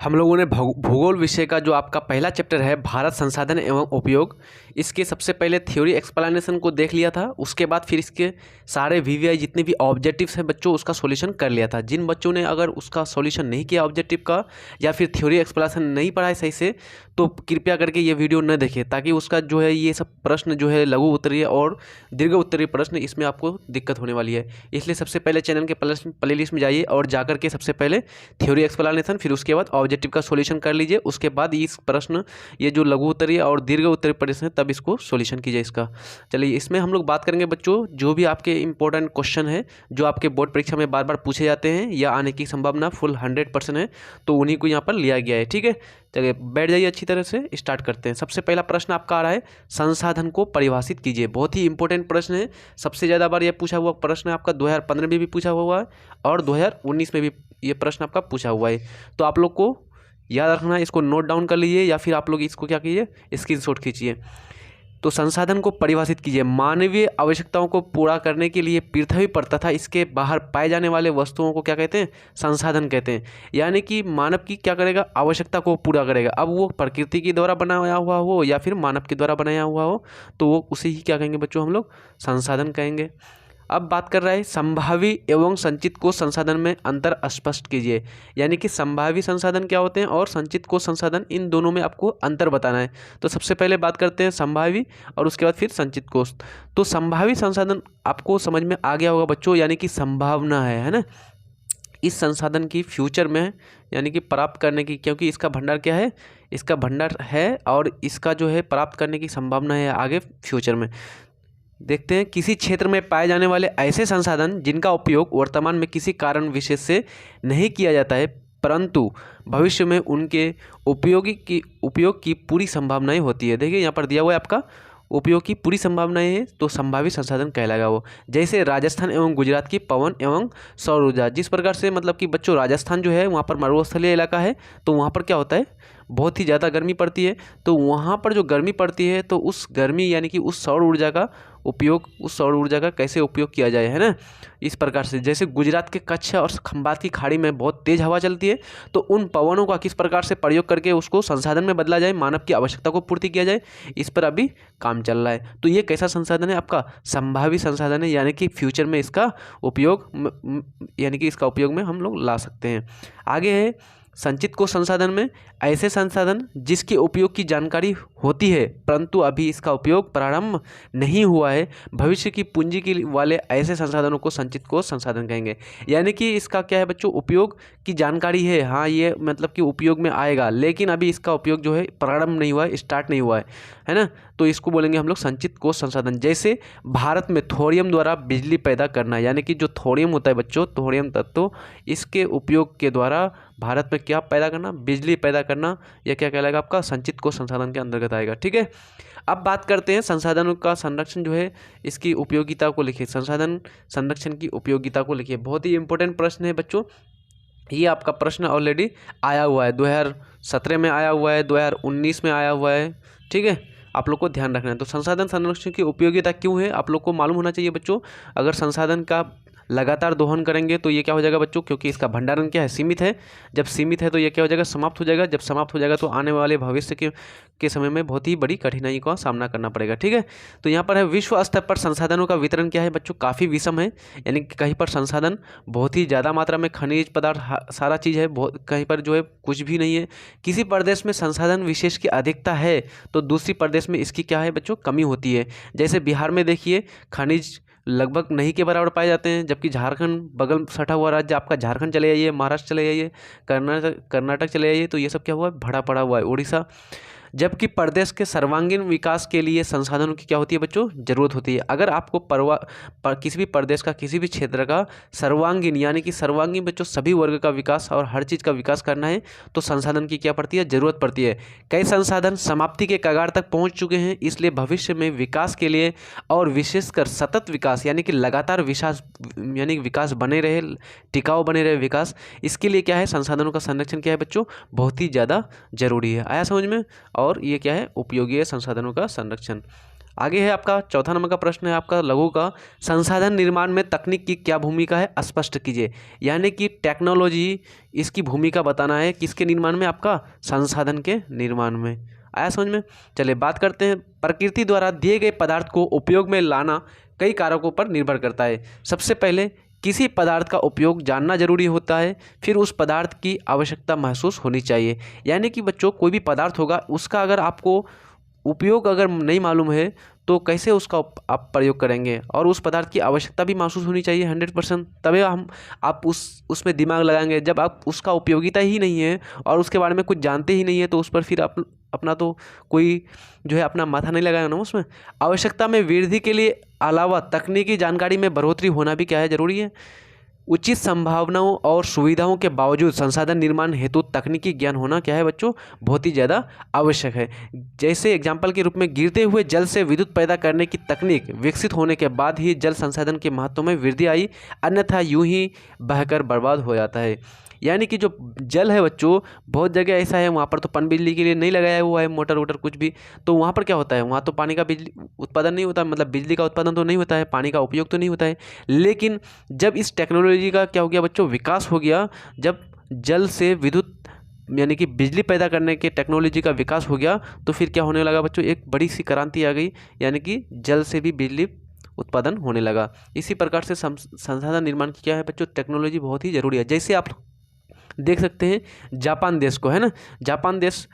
हम लोगों ने भूगोल विषय का जो आपका पहला चैप्टर है भारत संसाधन एवं उपयोग, इसके सबसे पहले थ्योरी एक्सप्लेनेशन को देख लिया था। उसके बाद फिर इसके सारे वीवीआई जितने भी ऑब्जेक्टिव्स हैं बच्चों उसका सॉल्यूशन कर लिया था। जिन बच्चों ने अगर उसका सॉल्यूशन नहीं किया ऑब्जेक्टिव का या फिर थ्योरी एक्सप्लेनेशन नहीं पढ़ा है सही से, तो कृपया करके ये वीडियो न देखें, ताकि उसका जो है ये सब प्रश्न जो है लघु उत्तरीय और दीर्घ उत्तरीय प्रश्न इसमें आपको दिक्कत होने वाली है। इसलिए सबसे पहले चैनल के प्ले लिस्ट में जाइए और जाकर के सबसे पहले थ्योरी एक्सप्लेनेशन फिर उसके बाद ऑब्जेक्टिव का सॉल्यूशन कर लीजिए। उसके बाद इस प्रश्न ये जो लघु उत्तरीय और दीर्घ उत्तरीय प्रश्न है तब इसको सॉल्यूशन कीजिए इसका। चलिए इसमें हम लोग बात करेंगे बच्चों जो भी आपके इंपॉर्टेंट क्वेश्चन है जो आपके बोर्ड परीक्षा में बार बार पूछे जाते हैं या आने की संभावना फुल 100% है, तो उन्हीं को यहाँ पर लिया गया है। ठीक है, चलिए बैठ जाइए, अच्छी तरह से स्टार्ट करते हैं। सबसे पहला प्रश्न आपका आ रहा है, संसाधन को परिभाषित कीजिए। बहुत ही इंपॉर्टेंट प्रश्न है, सबसे ज़्यादा बार यह पूछा हुआ प्रश्न है आपका 2015 में भी पूछा हुआ है और 2019 में भी ये प्रश्न आपका पूछा हुआ है। तो आप लोग को याद रखना है, इसको नोट डाउन कर लीजिए या फिर आप लोग इसको क्या कीजिए, स्क्रीनशॉट खींचिए। तो संसाधन को परिभाषित कीजिए। मानवीय आवश्यकताओं को पूरा करने के लिए पृथ्वी पर तथा इसके बाहर पाए जाने वाले वस्तुओं को क्या कहते हैं, संसाधन कहते हैं। यानी कि मानव की क्या करेगा, आवश्यकता को पूरा करेगा। अब वो प्रकृति के द्वारा बनाया हुआ हो या फिर मानव के द्वारा बनाया हुआ हो, तो वो उसे ही क्या कहेंगे बच्चों, हम लोग संसाधन कहेंगे। अब बात कर रहा है संभावी एवं संचित कोष संसाधन में अंतर स्पष्ट कीजिए। यानी कि संभावी संसाधन क्या होते हैं और संचित कोष संसाधन, इन दोनों में आपको अंतर बताना है। तो सबसे पहले बात करते हैं संभावी और उसके बाद फिर संचित कोष। तो संभावी संसाधन आपको समझ में आ गया होगा बच्चों, यानी कि संभावना है ना, इस संसाधन की फ्यूचर में यानी कि प्राप्त करने की, क्योंकि इसका भंडार क्या है, इसका भंडार है और इसका जो है प्राप्त करने की संभावना है आगे फ्यूचर में। देखते हैं, किसी क्षेत्र में पाए जाने वाले ऐसे संसाधन जिनका उपयोग वर्तमान में किसी कारण विशेष से नहीं किया जाता है, परंतु भविष्य में उनके उपयोग की पूरी संभावनाएं होती है। देखिए यहाँ पर दिया हुआ है आपका उपयोग की पूरी संभावनाएं हैं, तो संभावित संसाधन कहलाएगा वो। जैसे राजस्थान एवं गुजरात की पवन एवं सौर ऊर्जा। जिस प्रकार से मतलब कि बच्चों राजस्थान जो है वहाँ पर मरुस्थलीय इलाका है, तो वहाँ पर क्या होता है, बहुत ही ज़्यादा गर्मी पड़ती है। तो वहाँ पर जो गर्मी पड़ती है तो उस गर्मी यानी कि उस सौर ऊर्जा का उपयोग, उस सौर ऊर्जा का कैसे उपयोग किया जाए, है ना, इस प्रकार से। जैसे गुजरात के कच्छ और खंबात की खाड़ी में बहुत तेज़ हवा चलती है, तो उन पवनों का किस प्रकार से प्रयोग करके उसको संसाधन में बदला जाए, मानव की आवश्यकता को पूर्ति किया जाए, इस पर अभी काम चल रहा है। तो ये कैसा संसाधन है आपका, संभावी संसाधन है, यानी कि फ्यूचर में इसका उपयोग यानी कि इसका उपयोग में हम लोग ला सकते हैं। आगे है संचित कोष संसाधन में ऐसे संसाधन जिसके उपयोग की जानकारी होती है परंतु अभी इसका उपयोग प्रारंभ नहीं हुआ है, भविष्य की पूंजी के वाले ऐसे संसाधनों को संचित कोष संसाधन कहेंगे। यानी कि इसका क्या है बच्चों, उपयोग की जानकारी है, हाँ ये मतलब कि उपयोग में आएगा, लेकिन अभी इसका उपयोग जो है प्रारंभ नहीं हुआ है, स्टार्ट नहीं हुआ है ना, तो इसको बोलेंगे हम लोग संचित कोष संसाधन। जैसे भारत में थोरियम द्वारा बिजली पैदा करना, यानी कि जो थोरियम होता है बच्चों, थोरियम तत्व, इसके उपयोग के द्वारा भारत में क्या पैदा करना, बिजली पैदा करना, यह क्या कहलाएगा आपका संचित कोष संसाधन के अंतर्गत आएगा। ठीक है, अब बात करते हैं संसाधनों का संरक्षण जो है इसकी उपयोगिता को लिखिए। संसाधन संरक्षण की उपयोगिता को लिखिए, बहुत ही इंपॉर्टेंट प्रश्न है बच्चों। ये आपका प्रश्न ऑलरेडी आया हुआ है, 2017 में आया हुआ है, 2019 में आया हुआ है। ठीक है, आप लोग को ध्यान रखना है। तो संसाधन संरक्षण की उपयोगिता क्यों है आप लोग को मालूम होना चाहिए बच्चों। अगर संसाधन का लगातार दोहन करेंगे तो ये क्या हो जाएगा बच्चों, क्योंकि इसका भंडारण क्या है, सीमित है। जब सीमित है तो ये क्या हो जाएगा, समाप्त हो जाएगा। जब समाप्त हो जाएगा तो आने वाले भविष्य के समय में बहुत ही बड़ी कठिनाई का सामना करना पड़ेगा। ठीक है, तो यहाँ पर है विश्व स्तर पर संसाधनों का वितरण क्या है बच्चों, काफ़ी विषम है। यानी कि कहीं पर संसाधन बहुत ही ज़्यादा मात्रा में खनिज पदार्थ सारा चीज़ है, बहुत कहीं पर जो है कुछ भी नहीं है। किसी प्रदेश में संसाधन विशेष की अधिकता है तो दूसरी प्रदेश में इसकी क्या है बच्चों, कमी होती है। जैसे बिहार में देखिए खनिज लगभग नहीं के बराबर पाए जाते हैं, जबकि झारखंड बगल सटा हुआ राज्य आपका, झारखंड चले जाइए, महाराष्ट्र चले जाइए, कर्नाटक चले जाइए, तो ये सब क्या हुआ है, भरा पड़ा हुआ है, उड़ीसा। जबकि प्रदेश के सर्वांगीण विकास के लिए संसाधनों की क्या होती है बच्चों, जरूरत होती है। अगर आपको किसी भी प्रदेश का, किसी भी क्षेत्र का सर्वांगीण यानी कि सर्वांगीण बच्चों सभी वर्ग का विकास और हर चीज़ का विकास करना है तो संसाधन की क्या पड़ती है, जरूरत पड़ती है। कई संसाधन समाप्ति के कगार तक पहुंच चुके हैं, इसलिए भविष्य में विकास के लिए और विशेषकर सतत विकास यानी कि लगातार विकास बने रहे, टिकाऊ बने रहे विकास, इसके लिए क्या है, संसाधनों का संरक्षण क्या है बच्चों, बहुत ही ज़्यादा जरूरी है। आया समझ में। और ये क्या है, उपयोगी है संसाधनों का संरक्षण। आगे है आपका चौथा नंबर का प्रश्न है आपका लघु का, संसाधन निर्माण में तकनीक की क्या भूमिका है, स्पष्ट कीजिए। यानी कि टेक्नोलॉजी इसकी भूमिका बताना है किसके निर्माण में, आपका संसाधन के निर्माण में। आया समझ में। चलिए बात करते हैं, प्रकृति द्वारा दिए गए पदार्थ को उपयोग में लाना कई कारकों पर निर्भर करता है। सबसे पहले किसी पदार्थ का उपयोग जानना जरूरी होता है, फिर उस पदार्थ की आवश्यकता महसूस होनी चाहिए। यानी कि बच्चों कोई भी पदार्थ होगा उसका अगर आपको उपयोग अगर नहीं मालूम है तो कैसे उसका आप प्रयोग करेंगे, और उस पदार्थ की आवश्यकता भी महसूस होनी चाहिए 100%, तभी आप उसमें दिमाग लगाएंगे। जब आप उसका उपयोगिता ही नहीं है और उसके बारे में कुछ जानते ही नहीं है तो उस पर फिर आप अपना तो कोई जो है अपना माथा नहीं लगाएगा ना उसमें। आवश्यकता में वृद्धि के लिए अलावा तकनीकी जानकारी में बढ़ोतरी होना भी क्या है, जरूरी है। उचित संभावनाओं और सुविधाओं के बावजूद संसाधन निर्माण हेतु तकनीकी ज्ञान होना क्या है बच्चों, बहुत ही ज़्यादा आवश्यक है। जैसे एग्जाम्पल के रूप में गिरते हुए जल से विद्युत पैदा करने की तकनीक विकसित होने के बाद ही जल संसाधन के महत्व में वृद्धि आई, अन्यथा यूं ही बहकर बर्बाद हो जाता है। यानी कि जो जल है बच्चों, बहुत जगह ऐसा है वहाँ पर तो पनबिजली के लिए नहीं लगाया हुआ है मोटर वोटर कुछ भी, तो वहाँ पर क्या होता है, वहाँ तो पानी का बिजली उत्पादन नहीं होता, मतलब बिजली का उत्पादन तो नहीं होता है, पानी का उपयोग तो नहीं होता है। लेकिन जब इस टेक्नोलॉजी का क्या हो गया बच्चों, विकास हो गया, जब जल से विद्युत यानी कि बिजली पैदा करने के टेक्नोलॉजी का विकास हो गया तो फिर क्या होने लगा बच्चों, एक बड़ी सी क्रांति आ गई, यानी कि जल से भी बिजली उत्पादन होने लगा। इसी प्रकार से संसाधन निर्माण की क्या है बच्चों, टेक्नोलॉजी बहुत ही ज़रूरी है। जैसे आप देख सकते हैं जापान देश को, है ना, जापान देश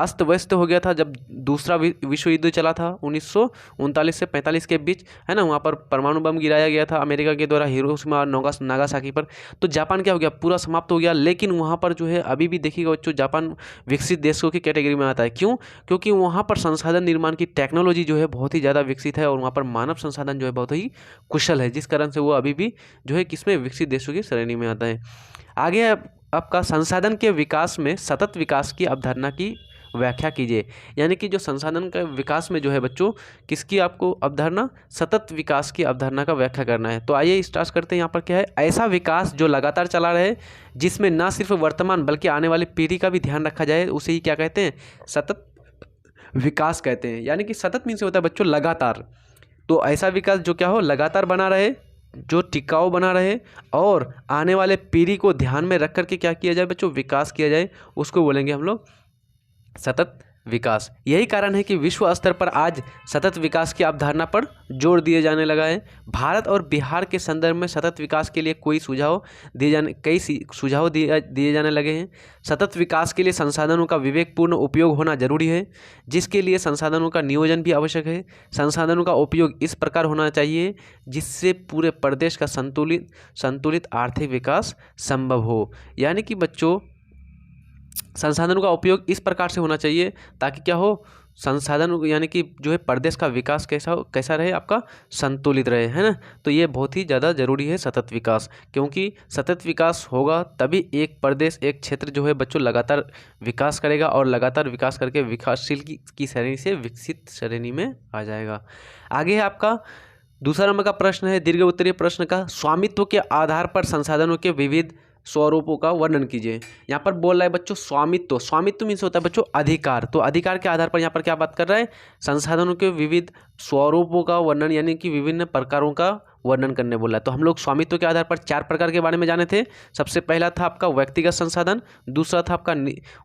अस्त व्यस्त हो गया था जब दूसरा विश्व युद्ध चला था 1939 से 45 के बीच, है ना। वहाँ पर परमाणु बम गिराया गया था अमेरिका के द्वारा हिरोशिमा और नागासाकी पर, तो जापान क्या हो गया, पूरा समाप्त हो गया। लेकिन वहाँ पर जो है अभी भी देखिएगा बच्चों, जापान विकसित देशों की कैटेगरी में आता है। क्यों? क्योंकि वहाँ पर संसाधन निर्माण की टेक्नोलॉजी जो है बहुत ही ज़्यादा विकसित है और वहाँ पर मानव संसाधन जो है बहुत ही कुशल है, जिस कारण से वो अभी भी जो है किसमें, विकसित देशों की श्रेणी में आता है। आगे आपका संसाधन के विकास में सतत विकास की अवधारणा की व्याख्या कीजिए। यानी कि जो संसाधन का विकास में जो है बच्चों, किसकी आपको अवधारणा, सतत विकास की अवधारणा का व्याख्या करना है। तो आइए स्टार्ट करते हैं। यहाँ पर क्या है, ऐसा विकास जो लगातार चला रहे, जिसमें न सिर्फ वर्तमान बल्कि आने वाली पीढ़ी का भी ध्यान रखा जाए, उसे ही क्या कहते हैं, सतत विकास कहते हैं। यानी कि सतत मीन से होता है बच्चों लगातार, तो ऐसा विकास जो क्या हो, लगातार बना रहे, जो टिकाऊ बना रहे और आने वाले पीढ़ी को ध्यान में रख करके क्या किया जाए बच्चों, विकास किया जाए, उसको बोलेंगे हम लोग सतत विकास। यही कारण है कि विश्व स्तर पर आज सतत विकास की अवधारणा पर जोर दिए जाने लगा है। भारत और बिहार के संदर्भ में सतत विकास के लिए कई सुझाव दिए जाने लगे हैं। सतत विकास के लिए संसाधनों का विवेकपूर्ण उपयोग होना जरूरी है, जिसके लिए संसाधनों का नियोजन भी आवश्यक है। संसाधनों का उपयोग इस प्रकार होना चाहिए जिससे पूरे प्रदेश का संतुलित आर्थिक विकास संभव हो। यानी कि बच्चों संसाधनों का उपयोग इस प्रकार से होना चाहिए ताकि क्या हो, संसाधन यानी कि जो है प्रदेश का विकास कैसा रहे, आपका संतुलित रहे, है ना। तो ये बहुत ही ज़्यादा ज़रूरी है सतत विकास, क्योंकि सतत विकास होगा तभी एक प्रदेश, एक क्षेत्र जो है बच्चों लगातार विकास करेगा और लगातार विकास करके विकासशील की श्रेणी से विकसित श्रेणी में आ जाएगा। आगे है आपका दूसरा नंबर का प्रश्न है, दीर्घ उत्तरीय प्रश्न का, स्वामित्व के आधार पर संसाधनों के विविध स्वरूपों का वर्णन कीजिए। यहाँ पर बोल रहा है बच्चों स्वामित्व, स्वामित्व मीन्स होता है बच्चों अधिकार, तो अधिकार के आधार पर यहाँ पर क्या बात कर रहा है, संसाधनों के विविध स्वरूपों का वर्णन, यानी कि विभिन्न प्रकारों का वर्णन करने बोला है। तो हम लोग स्वामित्व के आधार पर 4 प्रकार के बारे में जाने थे। सबसे पहला था आपका व्यक्तिगत संसाधन, दूसरा था आपका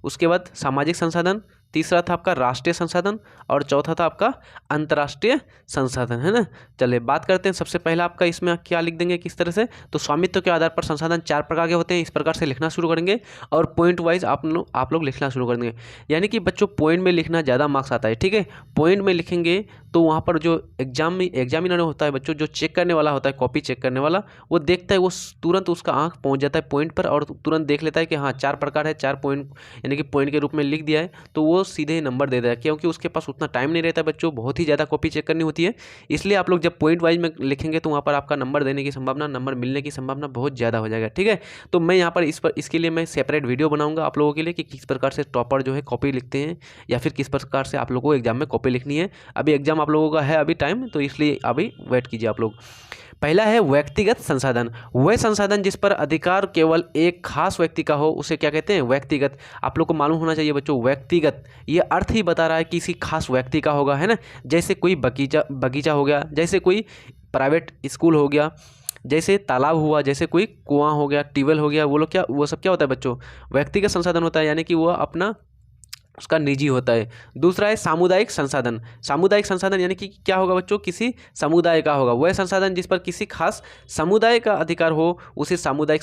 उसके बाद सामाजिक संसाधन, तीसरा था आपका राष्ट्रीय संसाधन और चौथा था आपका अंतर्राष्ट्रीय संसाधन, है ना। चलिए बात करते हैं। सबसे पहला आपका इसमें क्या लिख देंगे, किस तरह से, तो स्वामित्व के आधार पर संसाधन 4 प्रकार के होते हैं, इस प्रकार से लिखना शुरू करेंगे और पॉइंट वाइज आप लोग लिखना शुरू कर देंगे। यानी कि बच्चों पॉइंट में लिखना ज़्यादा मार्क्स आता है, ठीक है। पॉइंट में लिखेंगे तो वहाँ पर जो एग्जामिनर होता है बच्चों, जो चेक करने वाला होता है, कॉपी चेक करने वाला, वो देखता है, वो तुरंत उसका आँख पहुँच जाता है पॉइंट पर और तुरंत देख लेता है कि हाँ 4 प्रकार है, 4 पॉइंट यानी कि पॉइंट के रूप में लिख दिया है, तो वो सीधे नंबर दे देता है, क्योंकि उसके पास उतना टाइम नहीं रहता है बच्चों, बहुत ही ज़्यादा कॉपी चेक करनी होती है। इसलिए आप लोग जब पॉइंट वाइज में लिखेंगे तो वहाँ पर आपका नंबर देने की संभावना, नंबर मिलने की संभावना बहुत ज़्यादा हो जाएगा, ठीक है। तो मैं यहाँ पर इसके लिए मैं सेपरेट वीडियो बनाऊंगा आप लोगों के लिए कि किस प्रकार से टॉपर जो है कॉपी लिखते हैं या फिर किस प्रकार से आप लोगों को एग्जाम में कॉपी लिखनी है। अभी एग्जाम आप लोगों का है अभी टाइम, तो इसलिए अभी वेट कीजिए आप लोग। पहला है व्यक्तिगत संसाधन। वह संसाधन जिस पर अधिकार केवल एक खास व्यक्ति का हो उसे क्या कहते हैं? व्यक्तिगत। आप लोग को मालूम होना चाहिए बच्चों, व्यक्तिगत ये अर्थ ही बता रहा है किसी खास व्यक्ति का होगा, है ना। जैसे कोई बगीचा हो गया, जैसे कोई प्राइवेट स्कूल हो गया, जैसे तालाब हुआ, जैसे कोई कुआं हो गया, ट्यूबवेल हो गया, वो सब क्या होता है बच्चों? व्यक्तिगत संसाधन होता है, यानी कि वो अपना उसका निजी होता है। दूसरा है सामुदायिक संसाधन। सामुदायिक संसाधन यानी कि क्या होगा बच्चों? किसी समुदाय का होगा। वह संसाधन जिस पर किसी खास समुदाय का अधिकार हो उसे सामुदायिक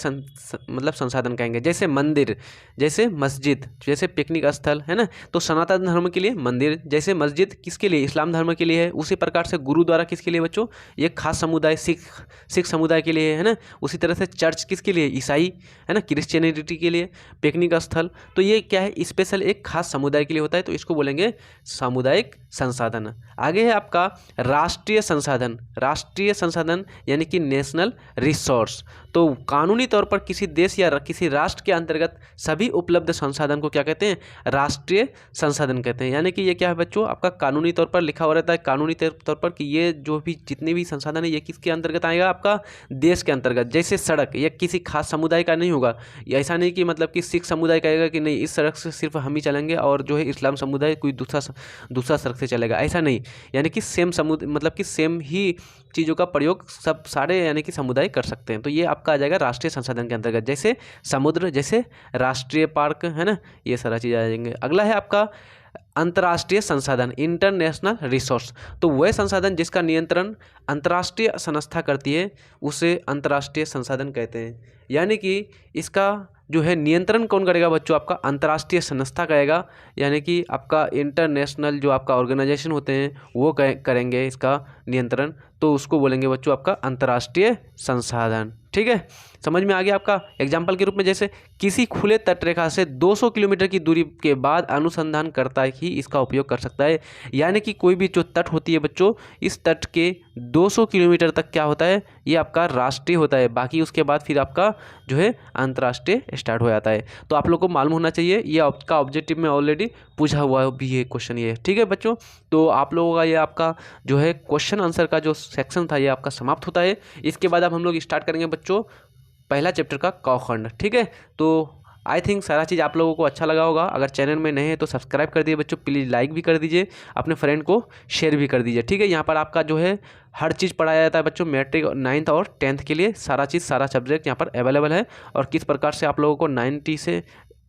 मतलब संसाधन कहेंगे। जैसे मंदिर, जैसे मस्जिद, जैसे पिकनिक स्थल, है ना। तो सनातन धर्म के लिए मंदिर, जैसे मस्जिद किसके लिए? इस्लाम धर्म के लिए है। उसी प्रकार से गुरुद्वारा किसके लिए बच्चों? ये खास समुदाय सिख समुदाय के लिए, है ना। उसी तरह से चर्च किसके लिए? ईसाई, है ना, क्रिश्चियनिटी के लिए। पिकनिक स्थल तो ये क्या है? स्पेशल एक खास समुदाय के लिए होता है, तो इसको बोलेंगे सामुदायिक संसाधन। आगे है आपका राष्ट्रीय संसाधन। राष्ट्रीय संसाधन यानी कि नेशनल रिसोर्स। तो कानूनी तौर पर किसी देश या किसी राष्ट्र के अंतर्गत सभी उपलब्ध संसाधन को क्या कहते हैं? राष्ट्रीय संसाधन कहते हैं। यानी कि ये क्या है बच्चों? आपका कानूनी तौर पर लिखा हुआ रहता है, कानूनी तौर पर कि ये जो भी जितने भी संसाधन है ये किसके अंतर्गत आएगा? आपका देश के अंतर्गत। जैसे सड़क, ये किसी खास समुदाय का नहीं होगा। ऐसा नहीं कि मतलब कि सिख समुदाय कहेगा कि नहीं इस सड़क से सिर्फ हम ही चलेंगे और जो है इस्लाम समुदाय कोई दूसरा सड़क से चलेगा, ऐसा नहीं। यानी कि सेम समुदाय मतलब कि सेम ही चीज़ों का प्रयोग सब सारे यानी कि समुदाय कर सकते हैं। तो ये आपका आ जाएगा राष्ट्रीय संसाधन के अंतर्गत। जैसे समुद्र, जैसे राष्ट्रीय पार्क, है ना, ये सारा चीज़ आ जाएंगे। अगला है आपका अंतर्राष्ट्रीय संसाधन, इंटरनेशनल रिसोर्स। तो वह संसाधन जिसका नियंत्रण अंतर्राष्ट्रीय संस्था करती है उसे अंतर्राष्ट्रीय संसाधन कहते हैं। यानी कि इसका जो है नियंत्रण कौन करेगा बच्चों? आपका अंतर्राष्ट्रीय संस्था करेगा। यानी कि आपका इंटरनेशनल जो आपका ऑर्गेनाइजेशन होते हैं वो करेंगे इसका नियंत्रण, तो उसको बोलेंगे बच्चों आपका अंतर्राष्ट्रीय संसाधन। ठीक है, समझ में आ गया आपका। एग्जाम्पल के रूप में जैसे किसी खुले तटरेखा से 200 किलोमीटर की दूरी के बाद अनुसंधान करता ही इसका उपयोग कर सकता है। यानी कि कोई भी जो तट होती है बच्चों, इस तट के 200 किलोमीटर तक क्या होता है? ये आपका राष्ट्रीय होता है। बाकी उसके बाद फिर आपका जो है अंतर्राष्ट्रीय स्टार्ट हो जाता है। तो आप लोग को मालूम होना चाहिए, ये आपका ऑब्जेक्टिव में ऑलरेडी पूछा हुआ भी है क्वेश्चन ये। ठीक है बच्चों, तो आप लोगों का ये आपका जो है क्वेश्चन आंसर का जो सेक्शन था ये आपका समाप्त होता है। इसके बाद अब हम लोग स्टार्ट करेंगे बच्चों पहला चैप्टर का क खंड। ठीक है, तो आई थिंक सारा चीज़ आप लोगों को अच्छा लगा होगा। अगर चैनल में नए हैं तो सब्सक्राइब कर दीजिए बच्चों, प्लीज़ लाइक भी कर दीजिए, अपने फ्रेंड को शेयर भी कर दीजिए। ठीक है, यहाँ पर आपका जो है हर चीज़ पढ़ाया जाता है बच्चों। मैट्रिक 9th और 10th के लिए सारा चीज़, सारा सब्जेक्ट यहाँ पर अवेलेबल है। और किस प्रकार से आप लोगों को 90 से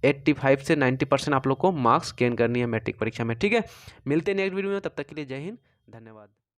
85 से 90% आप लोग को मार्क्स गेन करनी है मैट्रिक परीक्षा में। ठीक है, मिलते हैं नेक्स्ट वीडियो में, तब तक के लिए जय हिंद, धन्यवाद।